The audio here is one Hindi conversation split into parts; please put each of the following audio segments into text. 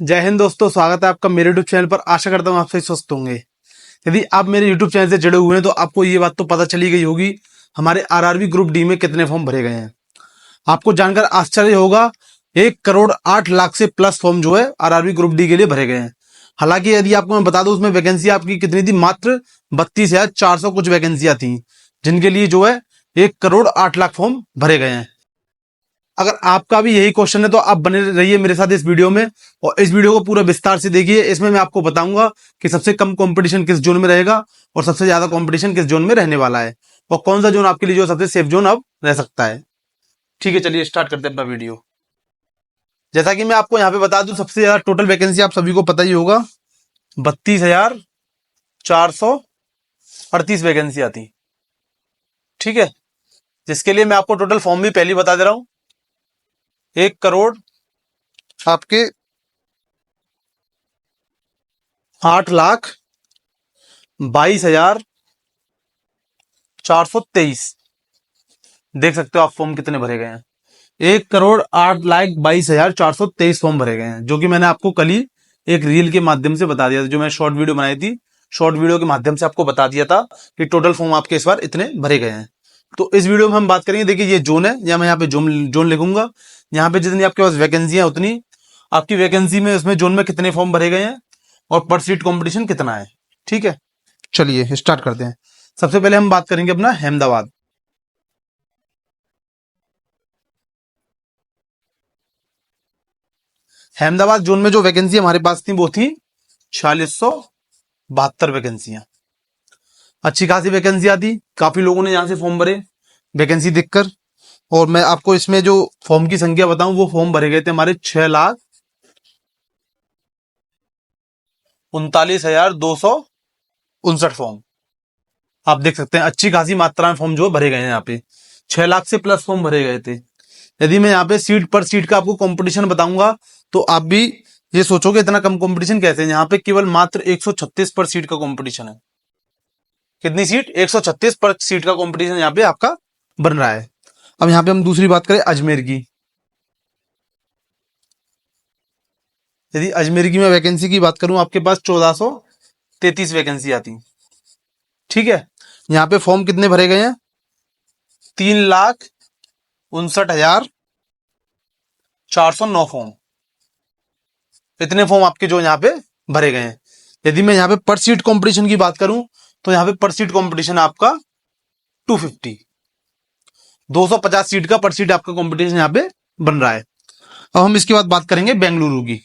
जय हिंद दोस्तों, स्वागत है आपका मेरे यूट्यूब चैनल पर। आशा करता हूँ आप सही स्वस्थ होंगे। यदि आप मेरे यूट्यूब चैनल से जुड़े हुए हैं तो आपको ये बात तो पता चली गई होगी हमारे आरआरबी ग्रुप डी में कितने फॉर्म भरे गए हैं। आपको जानकर आश्चर्य होगा, 1,08,00,000 से प्लस फॉर्म जो है आरआरबी ग्रुप डी के लिए भरे गए हैं। हालांकि यदि आपको मैं बता दूं, उसमें वैकेंसी आपकी कितनी थी, मात्र 32,400 कुछ वैकेंसियां थी, जिनके लिए जो है 1,08,00,000 फॉर्म भरे गए हैं। अगर आपका भी यही क्वेश्चन है तो आप बने रहिए मेरे साथ इस वीडियो में, और इस वीडियो को पूरा विस्तार से देखिए। इसमें मैं आपको बताऊंगा कि सबसे कम कंपटीशन किस जोन में रहेगा और सबसे ज्यादा कंपटीशन किस जोन में रहने वाला है, और कौन सा जोन आपके लिए जो सबसे सेफ जोन अब रह सकता है। ठीक है, चलिए स्टार्ट करते हैं अपना वीडियो। जैसा कि मैं आपको यहाँ पे बता दूं, सबसे ज्यादा टोटल वैकेंसी आप सभी को पता ही होगा, 32,438 वैकेंसी आती। ठीक है, जिसके लिए मैं आपको टोटल फॉर्म भी पहले ही बता दे रहा हूं। 1,08,22,423 देख सकते हो आप फॉर्म कितने भरे गए हैं। 1,08,22,423 फॉर्म भरे गए हैं, जो कि मैंने आपको कल ही एक रील के माध्यम से बता दिया था, जो मैं शॉर्ट वीडियो बनाई थी। शॉर्ट वीडियो के माध्यम से आपको बता दिया था कि टोटल फॉर्म आपके इस बार इतने भरे गए हैं। तो इस वीडियो में हम बात करेंगे। देखिए, ये जोन है, या मैं यहाँ पे जोन लिखूंगा। यहाँ पे जितनी आपके पास वैकेंसी है उतनी आपकी वैकेंसी में, उसमें जोन में कितने फॉर्म भरे गए हैं और पर सीट कॉम्पिटिशन कितना है। ठीक है, चलिए स्टार्ट करते हैं। सबसे पहले हम बात करेंगे अपना अहमदाबाद। अहमदाबाद जोन में जो वैकेंसी हमारे पास थी वो थी 4672 वैकेंसियां। अच्छी खासी वैकेंसी आती, काफी लोगों ने यहां से फॉर्म भरे वैकेंसी देखकर। और मैं आपको इसमें जो फॉर्म की संख्या बताऊं, वो फॉर्म भरे गए थे हमारे 6,39,259 फॉर्म। आप देख सकते हैं अच्छी खासी मात्रा में फॉर्म जो भरे गए हैं। यहाँ पे 6 लाख से प्लस फॉर्म भरे गए थे। यदि मैं यहाँ पे सीट पर सीट का आपको कंपटीशन बताऊंगा तो आप भी ये सोचोगे इतना कम कंपटीशन कैसे है। यहाँ पे केवल मात्र 136 पर सीट का कंपटीशन है। कितनी सीट? 136 पर सीट का कंपटीशन यहाँ पे आपका बन रहा है। अब यहाँ पे हम दूसरी बात करें अजमेर की। यदि अजमेर की मैं वैकेंसी की बात करूं, आपके पास 1433 वैकेंसी आती। ठीक है, यहाँ पे फॉर्म कितने भरे गए हैं? 3,59,409 फॉर्म। इतने फॉर्म आपके जो यहाँ पे भरे गए हैं। यदि मैं यहाँ पे पर सीट कंपटीशन की बात करूं तो यहाँ पे पर सीट कंपटीशन आपका 250, 250 सीट का पर सीट आपका कंपटीशन यहाँ पे बन रहा है। अब हम इसके बाद बात करेंगे बेंगलुरु की।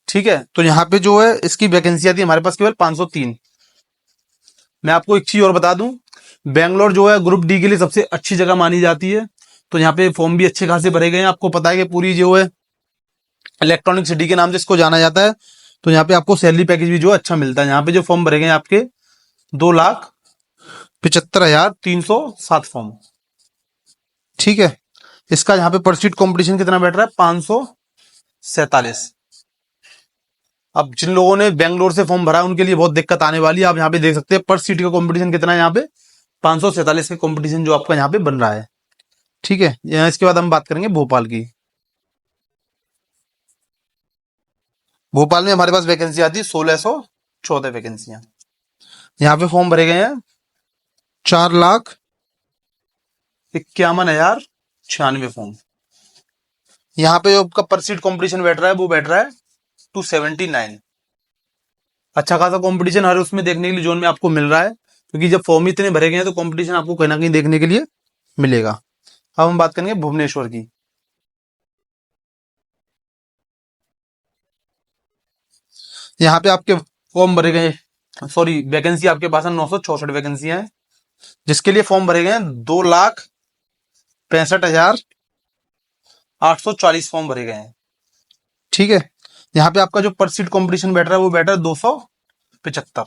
ठीक है, तो यहाँ पे जो है इसकी वैकेंसी आती है हमारे पास केवल 503। मैं आपको एक चीज और बता दूं, बेंगलोर जो है ग्रुप डी के लिए सबसे अच्छी जगह मानी जाती है। तो यहाँ पे फॉर्म भी अच्छे खासे भरे गए हैं। आपको पता है कि पूरी जो है इलेक्ट्रॉनिक सिटी के नाम से इसको जाना जाता है। तो यहाँ पे आपको सैलरी पैकेज भी जो है अच्छा मिलता है। यहाँ पे जो फॉर्म भरे गए हैं आपके 2,75,307 फॉर्म। ठीक है, इसका यहाँ पे पर सीट कॉम्पिटिशन कितना बैठ रहा है? 547। अब जिन लोगों ने बेंगलोर से फॉर्म भरा है उनके लिए बहुत दिक्कत आने वाली है। आप यहाँ पे देख सकते हैं पर सीट का कंपटीशन कितना है। यहाँ पे 547 का कंपटीशन जो आपका यहाँ पे बन रहा है। ठीक है, यहाँ इसके बाद हम बात करेंगे भोपाल की। भोपाल में हमारे पास वैकेंसी आती है 1,614 वैकेंसियां। यहाँ पे फॉर्म भरे गए हैं 4,51,096 फॉर्म। यहाँ पे जो आपका पर सीट कॉम्पिटिशन बैठ रहा है वो बैठ रहा है 279। अच्छा खासा कंपटीशन हर उसमें देखने के लिए जोन में आपको मिल रहा है, क्योंकि जब फॉर्म इतने भरे गए हैं तो कंपटीशन आपको कहीं ना कहीं देखने के लिए मिलेगा। अब हम बात करेंगे भुवनेश्वर की। यहाँ पे आपके फॉर्म भरे गए, सॉरी वैकेंसी आपके पास 964 वैकेंसियां हैं, जिसके लिए फॉर्म भरे गए हैं 2,65,840 फॉर्म भरे गए हैं। ठीक है, यहाँ पे आपका जो पर सीट कॉम्पिटिशन बैठ रहा है वो बैठ रहा है 275।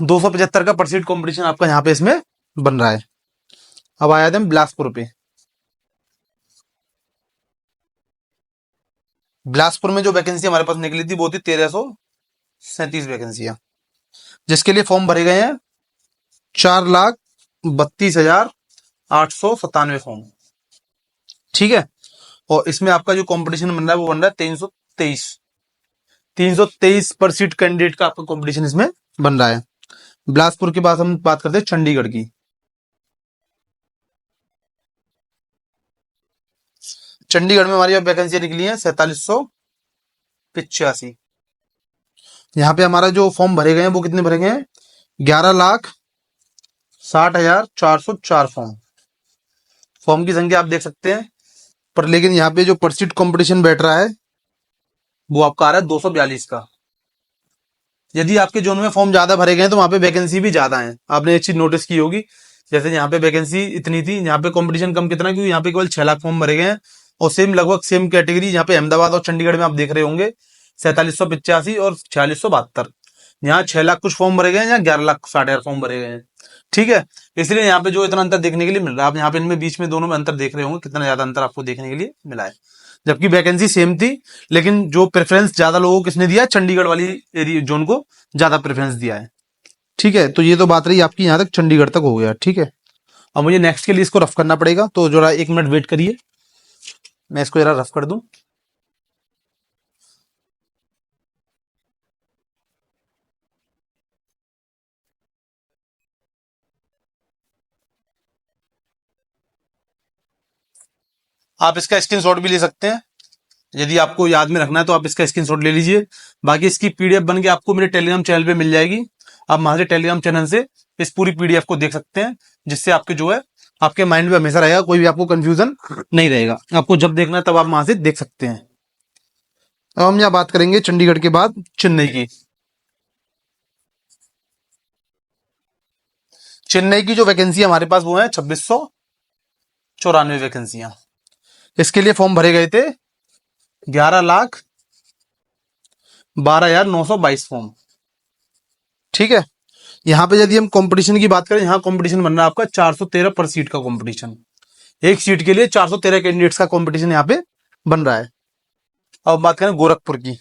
275 का पर सीट कॉम्पिटिशन आपका यहाँ पे इसमें बन रहा है। अब आया था बिलासपुर पे। बिलासपुर में जो वैकेंसी हमारे पास निकली थी वो थी 1,337 वैकेंसियां, जिसके लिए फॉर्म भरे गए हैं 4,32,000 897 फॉर्म। ठीक है, और इसमें आपका जो कंपटीशन बन रहा है वो बन रहा है 323। 323 पर सीट कैंडिडेट का आपका कंपटीशन इसमें बन रहा है। बिलासपुर के बाद हम बात करते हैं चंडीगढ़ की। चंडीगढ़ में हमारी वैकेंसी निकली है 4785। यहाँ पे हमारा जो फॉर्म भरे गए हैं वो कितने भरे गए हैं? 11,60,404 फॉर्म। फॉर्म की संख्या आप देख सकते हैं, पर लेकिन यहाँ पे जो पर सीट कॉम्पिटिशन बैठ रहा है वो आपका आ रहा है 242 का। यदि आपके जोन में फॉर्म ज्यादा भरे गए हैं तो वहां पे वैकेंसी भी ज्यादा है। आपने एक चीज नोटिस की होगी, जैसे यहाँ पे वैकेंसी इतनी थी, यहाँ पे कंपटीशन कम कितना, क्योंकि यहाँ पे केवल 6 लाख फॉर्म भरे गए हैं। और सेम लगभग सेम कैटेगरी यहाँ पे अहमदाबाद और चंडीगढ़ में आप देख रहे होंगे 4785 और 4672। यहाँ 6 लाख कुछ फॉर्म भरे गए हैं, यहाँ 11,60,000 फॉर्म भरे गए हैं। ठीक है, इसलिए यहाँ पे जो इतना अंतर देखने के लिए मिल रहा है, आप यहाँ पे इनमें बीच में दोनों में अंतर देख रहे होंगे, कितना ज्यादा अंतर आपको देखने के लिए मिला है। जबकि वैकेंसी सेम थी, लेकिन जो प्रेफरेंस ज्यादा लोगों को किसने दिया है? चंडीगढ़ वाली एरिया जोन को ज्यादा प्रेफरेंस दिया है। ठीक है, तो ये तो बात रही आपकी, यहाँ तक चंडीगढ़ तक हो गया। ठीक है, अब मुझे नेक्स्ट के लिए इसको रफ करना पड़ेगा, तो जरा 1 मिनट वेट करिए, मैं इसको जरा रफ कर दूं। आप इसका स्क्रीनशॉट भी ले सकते हैं, यदि आपको याद में रखना है तो आप इसका स्क्रीनशॉट ले लीजिए। बाकी इसकी पीडीएफ बन के आपको मेरे टेलीग्राम चैनल पे मिल जाएगी। आप वहां से टेलीग्राम चैनल से इस पूरी पीडीएफ को देख सकते हैं, जिससे आपके जो है आपके माइंड में हमेशा रहेगा, कोई भी आपको कंफ्यूजन नहीं रहेगा। आपको जब देखना है तब आप वहां से देख सकते हैं। अब हम यहाँ बात करेंगे चंडीगढ़ के बाद चेन्नई की। चेन्नई की जो वैकेंसी हमारे पास वो है 2694 वैकेंसियां। इसके लिए फॉर्म भरे गए थे 11,12,922 फॉर्म। ठीक है, यहाँ पे यदि हम कंपटीशन की बात करें, यहाँ कंपटीशन बन रहा है आपका 413 पर सीट का कंपटीशन। एक सीट के लिए 413 कैंडिडेट्स का कंपटीशन यहाँ पे बन रहा है। अब बात करें गोरखपुर की।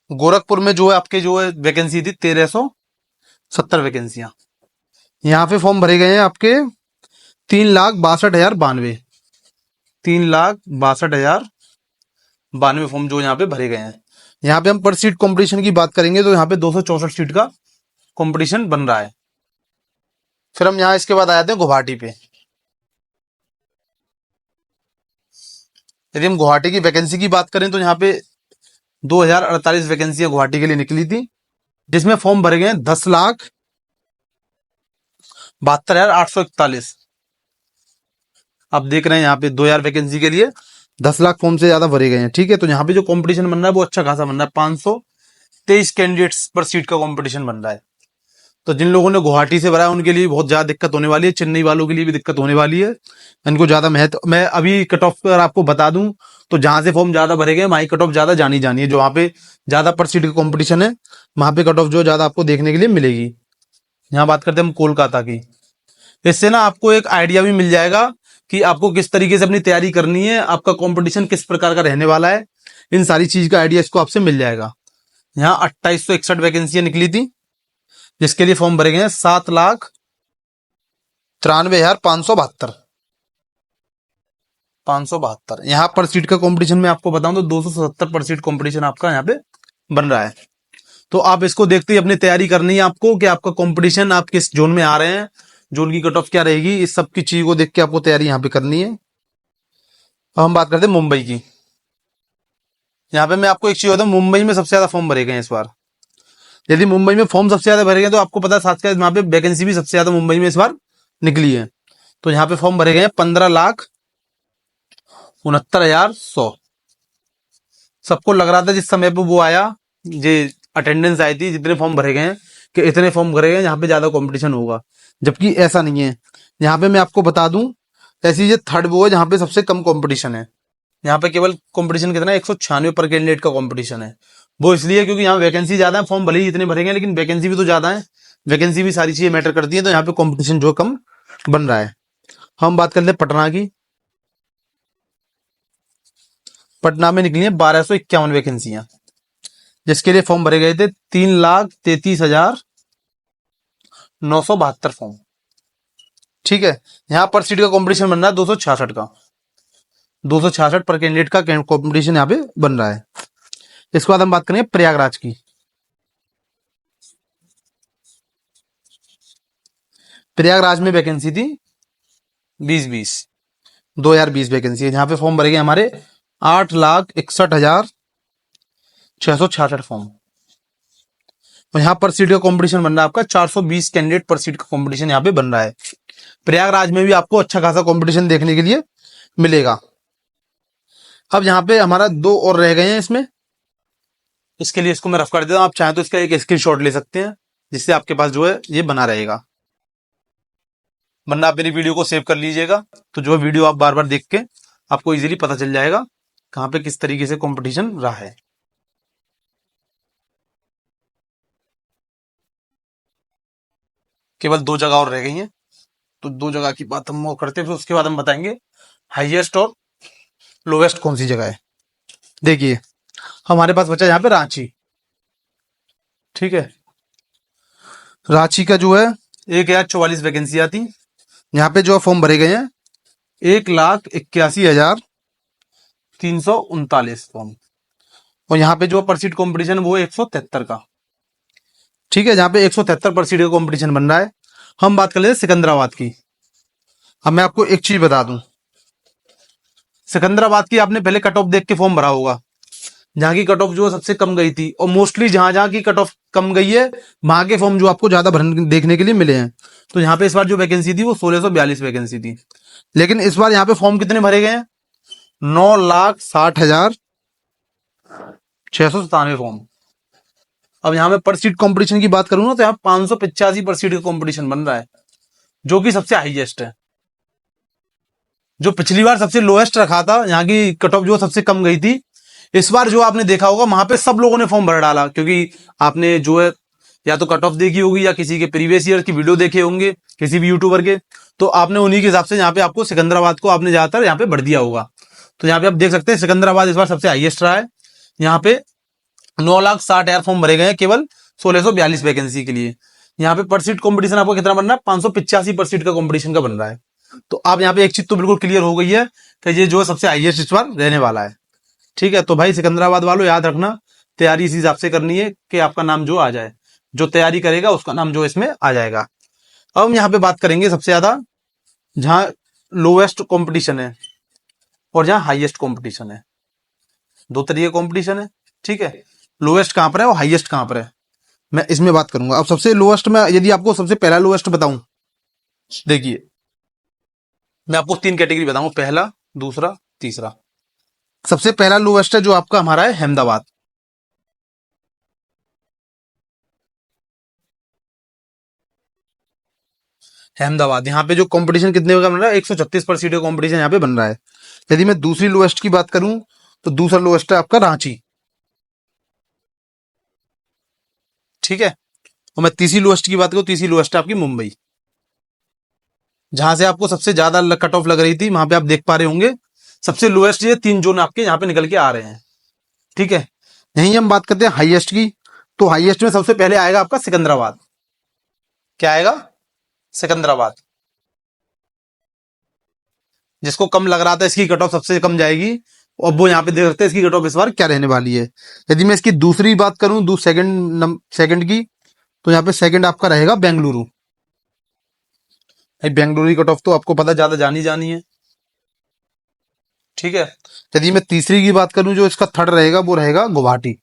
गोरखपुर में जो है आपके जो है वैकेंसी थी 1370 वैकेंसियां। यहाँ पे फॉर्म भरे गए हैं आपके 3,62,092। 3,62,092 फॉर्म जो यहाँ पे भरे गए हैं। यहाँ पे हम पर सीट कंपटीशन की बात करेंगे तो यहाँ पे 264 सीट का कंपटीशन बन रहा है। फिर हम यहाँ इसके बाद आ जाते हैं गुवाहाटी पे। यदि हम गुवाहाटी की वैकेंसी की बात करें तो यहाँ पे 2,048 वैकेंसियां गुवाहाटी के लिए निकली थी, जिसमें फॉर्म भरे गए हैं 10,72,841। आप देख रहे हैं यहाँ पे 2,000 वैकेंसी के लिए 10 लाख फॉर्म से ज्यादा भरे गए हैं। ठीक है, तो यहाँ पे जो कंपटीशन बन रहा है वो अच्छा खासा बन रहा है। 523 कैंडिडेट्स पर सीट का कंपटीशन बन रहा है। तो जिन लोगों ने गुवाहाटी से भरा है उनके लिए बहुत ज्यादा दिक्कत होने वाली है, चेन्नई वालों के लिए भी दिक्कत होने वाली है। इनको ज्यादा महत्व, मैं अभी कट ऑफ पर आपको बता दूं तो जहां से फॉर्म ज्यादा भरे गए वहीं कट ऑफ ज्यादा जानी जानी है। जो वहां पे ज्यादा पर सीट का कंपटीशन है वहां पे कट ऑफ जो ज्यादा आपको देखने के लिए मिलेगी। यहाँ बात करते हैं हम कोलकाता की। इससे ना आपको एक आइडिया भी मिल जाएगा कि आपको किस तरीके से अपनी तैयारी करनी है, आपका कंपटीशन किस प्रकार का रहने वाला है। इन सारी चीज का आइडिया इसको आपसे मिल जाएगा। यहाँ 2,861 वैकेंसियां निकली थी, जिसके लिए फॉर्म भरे गए हैं 7,93,572। 572 यहाँ पर सीट का कंपटीशन में आपको बताऊं तो 277 पर सीट कंपटीशन आपका यहाँ पे बन रहा है। तो आप इसको देखते ही अपनी तैयारी करनी है आपको कि आपका कंपटीशन आप किस जोन में आ रहे हैं, जोन की कट ऑफ क्या रहेगी, इस सब की चीज को देख के आपको तैयारी यहाँ पे करनी है। अब हम बात करते हैं मुंबई की। यहाँ पे मैं आपको एक चीज बताऊं, मुंबई में सबसे ज्यादा फॉर्म भरे गए हैं इस बार। यदि मुंबई में फॉर्म सबसे ज्यादा भरे गए तो आपको पता है साथ के यहाँ पे वैकेंसी भी सबसे ज्यादा मुंबई में इस बार निकली है। तो यहाँ पे फॉर्म भरे गए हैं 15,69,100। सबको लग रहा था जिस समय पे वो आया, ये अटेंडेंस आई थी, जितने फॉर्म भरे गए हैं कि इतने फॉर्म भरे गए यहाँ पे ज्यादा कंपटीशन होगा, जबकि ऐसा नहीं है। यहाँ पे मैं आपको बता दूं, ऐसी ये थर्ड वो है जहाँ पे सबसे कम कंपटीशन है। यहाँ पे केवल कंपटीशन कितना है? 196 पर कैंडिडेट का कंपटीशन है। वो इसलिए क्योंकि यहाँ वैकेंसी ज्यादा है, फॉर्म भले ही इतने भरेंगे लेकिन वैकेंसी भी तो ज्यादा है। वैकेंसी भी सारी चीजें मैटर करती है, तो यहाँ पे कंपटीशन जो कम बन रहा है। हम बात कर ले पटना की। पटना में निकली है 1,251 वैकेंसियां, जिसके लिए फॉर्म भरे गए थे 3,33,000 972 फॉर्म। ठीक है, यहाँ पर सीट का कंपटीशन बन रहा है 266 का, 266 पर कैंडिडेट का कंपटीशन यहाँ पे बन रहा है। इसके बाद हम बात करेंगे प्रयागराज की। प्रयागराज में वैकेंसी थी 2020, 2020 वैकेंसी है। यहाँ पे फॉर्म भरे गए हमारे 8,61,666 फॉर्म। और यहाँ पर सीट का कंपटीशन बन रहा है आपका 420 कैंडिडेट पर सीट का कंपटीशन यहाँ पे बन रहा है। प्रयागराज में भी आपको अच्छा खासा कंपटीशन देखने के लिए मिलेगा। अब यहाँ पे हमारा 2 और रह गए हैं इसमें, इसके लिए इसको मैं रफ कर देता हूँ। आप चाहें तो इसका एक स्क्रीनशॉट ले सकते हैं, जिससे आपके पास जो है ये बना रहेगा, वरना आप मेरी वीडियो को सेव कर लीजिएगा, तो जो वीडियो आप बार बार देख के आपको इजीली पता चल जाएगा कहाँ पे किस तरीके से कंपटीशन रहा है। केवल 2 जगह और रह गई हैं, तो 2 जगह की बात हम और करते हैं, फिर उसके बाद हम बताएंगे हाईएस्ट और लोवेस्ट कौन सी जगह है। देखिए हमारे पास बचा यहाँ पे रांची। ठीक है, रांची का जो है 1,044 वैकेंसी आती। यहाँ पे जो फॉर्म भरे गए हैं 1,81,339 फॉर्म। और यहाँ पे जो पर सीट कॉम्पिटिशन वो 173 का। ठीक है, जहाँ पे 173 पर सीट का कॉम्पिटिशन बन रहा है। हम बात कर लेते हैं सिकंदराबाद की। अब मैं आपको एक चीज बता दूं, सिकंदराबाद की आपने पहले कट ऑफ देख के फॉर्म भरा होगा, जहां की कट ऑफ जो सबसे कम गई थी, और मोस्टली जहां जहां की कट ऑफ कम गई है वहां के फॉर्म जो आपको ज्यादा भरने देखने के लिए मिले हैं। तो यहाँ पे इस बार जो वैकेंसी थी वो 1642 वैकेंसी थी, लेकिन इस बार यहाँ पे फॉर्म कितने भरे गए हैं? 9,60,697 फॉर्म। अब यहाँ पे पर सीट कंपटीशन की बात करूं ना, तो यहाँ 585 पर सीट का कंपटीशन बन रहा है, जो कि सबसे हाईएस्ट है। जो पिछली बार सबसे लोएस्ट रखा था, यहाँ की कट ऑफ जो सबसे कम गई थी, इस बार जो आपने देखा होगा वहां पे सब लोगों ने फॉर्म भर डाला, क्योंकि आपने जो है या तो कट ऑफ देखी होगी या किसी के प्रीवियस ईयर की वीडियो देखे होंगे किसी भी यूट्यूबर के, तो आपने उन्हीं के हिसाब से यहाँ पे आपको सिकंदराबाद को आपने ज्यादातर यहाँ पे भर दिया होगा। तो यहाँ पे आप देख सकते हैं सिकंदराबाद इस बार सबसे हाईएस्ट रहा है। यहाँ पे 9,60,000 फॉर्म भरे गए हैं केवल 1642 वैकेंसी के लिए। यहाँ पे पर सीट कॉम्पिटिशन आपको कितना बन रहा है? 585 पर सीट का कॉम्पिटिशन का बन रहा है। तो आप यहाँ पे एक चीज तो बिल्कुल क्लियर हो गई है कि ये जो है सबसे हाईएस्ट इस बार रहने वाला है। ठीक है, तो भाई सिकंदराबाद वालों याद रखना, तैयारी इस हिसाब से करनी है कि आपका नाम जो आ जाए, जो तैयारी करेगा उसका नाम जो इसमें आ जाएगा। अब हम यहाँ पे बात करेंगे सबसे ज्यादा जहां लोवेस्ट कंपटीशन है और जहां हाईएस्ट कंपटीशन है। 2 तरीके कंपटीशन है। ठीक है, लोवेस्ट कहां पर है और हाईएस्ट कहां पर है, मैं इसमें बात करूंगा। अब सबसे लोवेस्ट में यदि आपको सबसे पहला लोवेस्ट बताऊं, देखिए मैं आपको 3 कैटेगरी बताऊंगा, पहला, दूसरा, तीसरा। सबसे पहला लोवेस्ट है जो आपका हमारा है अहमदाबाद। अहमदाबाद यहाँ पे जो कंपटीशन कितने का बन रहा है? 136 पर सीट का कंपटीशन यहाँ पे बन रहा है। यदि मैं दूसरी लोवेस्ट की बात करूं तो दूसरा लोवेस्ट है आपका रांची। ठीक है, और मैं तीसरी लोवेस्ट की बात करूं, तीसरी लोवेस्ट है आपकी मुंबई, जहां से आपको सबसे ज्यादा कट ऑफ लग रही थी। वहां पे आप देख पा रहे होंगे सबसे लोएस्ट ये 3 जोन आपके यहाँ पे निकल के आ रहे हैं। ठीक है, यहीं हम बात करते हैं हाईएस्ट की। तो हाईएस्ट में सबसे पहले आएगा आपका सिकंदराबाद। क्या आएगा? सिकंदराबाद। जिसको कम लग रहा था इसकी कट ऑफ सबसे कम जाएगी, और वो यहाँ पे देख सकते हैं इसकी कट ऑफ इस बार क्या रहने वाली है। यदि मैं इसकी दूसरी बात करूं, सेकंड की, तो यहाँ पे सेकंड आपका रहेगा बेंगलुरु। बेंगलुरु की कट ऑफ तो आपको पता ज्यादा जानी है। ठीक है, यदि मैं तीसरी की बात करूं, जो इसका थर्ड रहेगा वो रहेगा गुवाहाटी।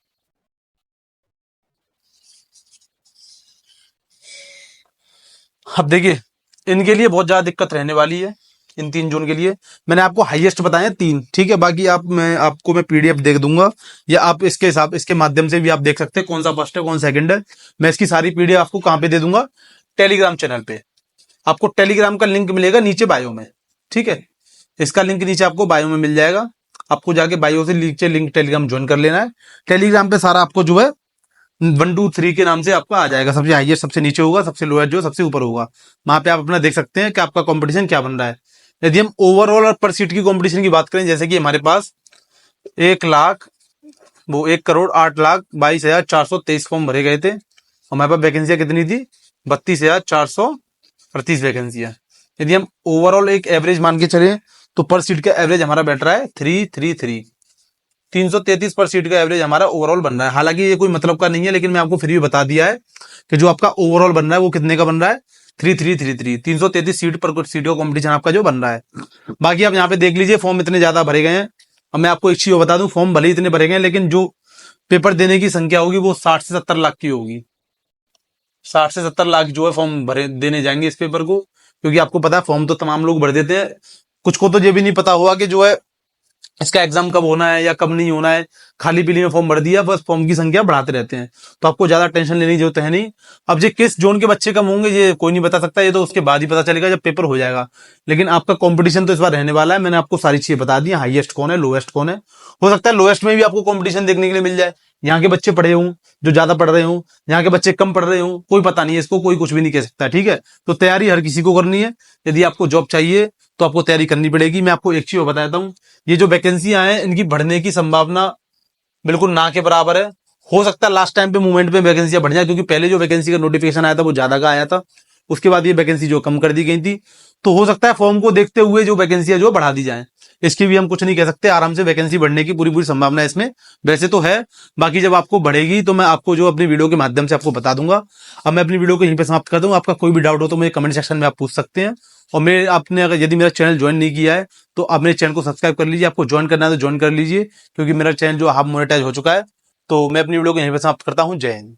अब देखिए इनके लिए बहुत ज्यादा दिक्कत रहने वाली है, इन 3 जोन के लिए। मैंने आपको हाईएस्ट बताए 3। ठीक है, बाकी मैं पीडीएफ देख दूंगा, या आप इसके माध्यम से भी आप देख सकते हैं कौन सा फर्स्ट है कौन सेकंड है। मैं इसकी सारी पीडीएफ आपको कहां पे दे दूंगा? टेलीग्राम चैनल पे। आपको टेलीग्राम का लिंक मिलेगा नीचे बायो में। ठीक है, इसका लिंक नीचे आपको बायो में मिल जाएगा। आपको जाके बायो से नीचे लिंक टेलीग्राम ज्वाइन कर लेना है। टेलीग्राम पे सारा आपको जो है 1 2 3 के नाम से आपका आ जाएगा। सबसे हाईएस्ट सबसे नीचे होगा, सबसे लोएस्ट जो सबसे ऊपर होगा। वहां पे आप अपना देख सकते हैं कि आपका कंपटीशन क्या बन रहा है। यदि हम ओवरऑल और पर सीट की कंपटीशन की बात करें, जैसे कि हमारे पास 1,08,22,423 फॉर्म भरे गए थे। हमारे पास वैकेंसियां कितनी थी, 32,438 वैकेंसियां। यदि हम ओवरऑल एक एवरेज मान के चले तो पर सीट का एवरेज हमारा बैठ रहा है 333, 333 पर सीट का एवरेज हमारा ओवरऑल बन रहा है। हालांकि ये कोई मतलब का नहीं है, लेकिन मैं आपको फिर भी बता दिया है कि जो आपका ओवरऑल बन रहा है वो कितने का बन रहा है, 3333, 333 सीट पर सीट का कॉम्पिटिशन आपका जो बन रहा है। बाकी आप यहाँ पे देख लीजिए, फॉर्म इतने ज्यादा भरे गए हैं। अब मैं आपको एक चीज बता दूं, फॉर्म भले इतने भरे गए हैं, लेकिन जो पेपर देने की संख्या होगी वो 60 से 70 लाख की होगी। 60 से 70 लाख जो है फॉर्म भरे देने जाएंगे इस पेपर को, क्योंकि आपको पता है फॉर्म तो तमाम लोग भर देते हैं। कुछ को तो ये भी नहीं पता हुआ कि जो है इसका एग्जाम कब होना है या कब नहीं होना है, खाली पीली में फॉर्म भर दिया, बस फॉर्म की संख्या बढ़ाते रहते हैं। तो आपको ज्यादा टेंशन लेने की जरूरत है नहीं। अब ये किस जोन के बच्चे कम होंगे ये कोई नहीं बता सकता, ये तो उसके बाद ही पता चलेगा जब पेपर हो जाएगा। लेकिन आपका कंपटीशन तो इस बार रहने वाला है। मैंने आपको सारी चीजें बता दी, हाईएस्ट कौन है, लोएस्ट कौन है। हो सकता है लोएस्ट में भी आपको कंपटीशन देखने के लिए मिल जाए, यहाँ के बच्चे पढ़े हों, जो ज्यादा पढ़ रहे हों, यहाँ के बच्चे कम पढ़ रहे हों, कोई पता नहीं है, इसको कोई कुछ भी नहीं कह सकता। ठीक है, तो तैयारी हर किसी को करनी है। यदि आपको जॉब चाहिए तो आपको तैयारी करनी पड़ेगी। मैं आपको एक चीज बताता हूँ, ये जो वैकेंसियां हैं इनकी बढ़ने की संभावना बिल्कुल ना के बराबर है। हो सकता है लास्ट टाइम पे मूवमेंट में वैकेंसियां बढ़ जाए, क्योंकि पहले जो वैकेंसी का नोटिफिकेशन आया था वो ज्यादा का आया था, उसके बाद ये वैकेंसी जो कम कर दी गई थी। तो हो सकता है फॉर्म को देखते हुए जो वैकेंसियां जो बढ़ा दी जाए, इसकी भी हम कुछ नहीं कह सकते। आराम से वैकेंसी बढ़ने की पूरी पूरी संभावना इसमें वैसे तो है। बाकी जब आपको बढ़ेगी तो मैं आपको जो अपनी वीडियो के माध्यम से आपको बता दूंगा। अब मैं अपनी वीडियो को यहीं पे समाप्त कर दूंगा। आपका कोई भी डाउट हो तो मुझे कमेंट सेक्शन में आप पूछ सकते हैं। और मेरे आपने अगर यदि मेरा चैनल ज्वाइन नहीं किया है तो आप मेरे चैनल को सब्सक्राइब कर लीजिए। आपको ज्वाइन करना है तो ज्वाइन कर लीजिए, क्योंकि मेरा चैनल जो हाफ मोनेटाइज हो चुका है। तो मैं अपनी वीडियो को यहीं पे समाप्त करता हूँ। जय हिंद।